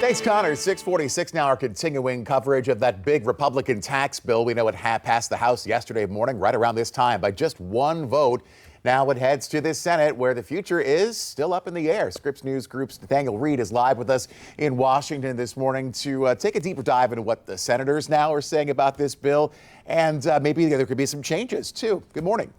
Thanks, Connor. 6:46 now, our continuing coverage of that big Republican tax bill. We know it passed the House yesterday morning, right around this time, by just one vote. Now it heads to the Senate, where the future is still up in the air. Scripps News Group's Nathaniel Reed is live with us in Washington this morning to take a deeper dive into what the senators now are saying about this bill. And maybe there could be some changes, too. Good morning.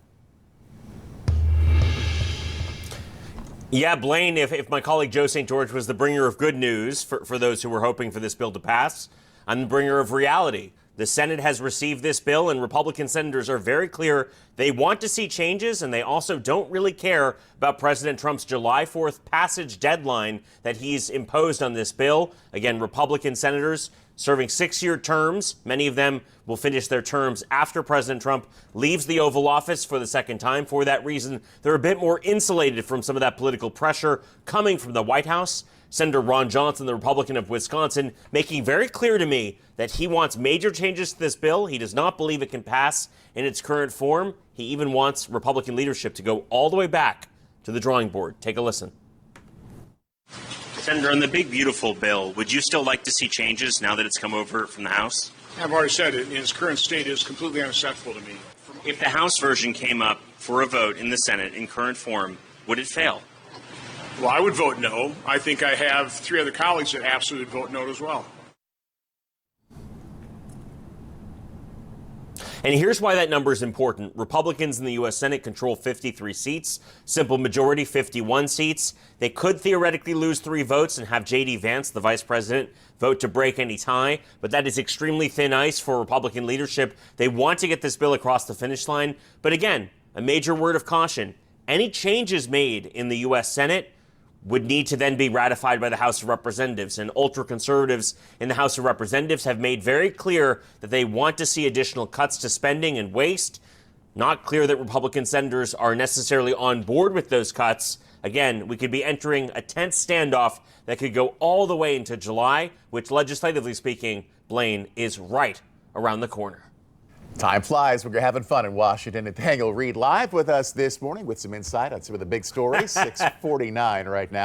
Yeah, Blaine, if my colleague Joe St. George was the bringer of good news for those who were hoping for this bill to pass, I'm the bringer of reality. The Senate has received this bill, and Republican senators are very clear they want to see changes, and they also don't really care about President Trump's July 4th passage deadline that he's imposed on this bill. Again, Republican senators serving 6-year terms. Many of them will finish their terms after President Trump leaves the Oval Office for the second time. For that reason, they're a bit more insulated from some of that political pressure coming from the White House. Senator Ron Johnson, the Republican of Wisconsin, making very clear to me that he wants major changes to this bill. He does not believe it can pass in its current form. He even wants Republican leadership to go all the way back to the drawing board. Take a listen. Senator, on the big, beautiful bill, would you still like to see changes now that it's come over from the House? I've already said it. In its current state, it is completely unacceptable to me. If the House version came up for a vote in the Senate in current form, would it fail? Well, I would vote no. I think I have 3 other colleagues that absolutely vote no as well. And here's why that number is important. Republicans in the U.S. Senate control 53 seats, simple majority 51 seats. They could theoretically lose 3 votes and have J.D. Vance, the vice president, vote to break any tie. But that is extremely thin ice for Republican leadership. They want to get this bill across the finish line. But again, a major word of caution. Any changes made in the U.S. Senate would need to then be ratified by the House of Representatives. And ultra-conservatives in the House of Representatives have made very clear that they want to see additional cuts to spending and waste. Not clear that Republican senators are necessarily on board with those cuts. Again, we could be entering a tense standoff that could go all the way into July, which legislatively speaking, Blaine, is right around the corner. Time flies when you're having fun in Washington. Nathaniel Reed live with us this morning with some insight on some of the big stories. 6:49 right now.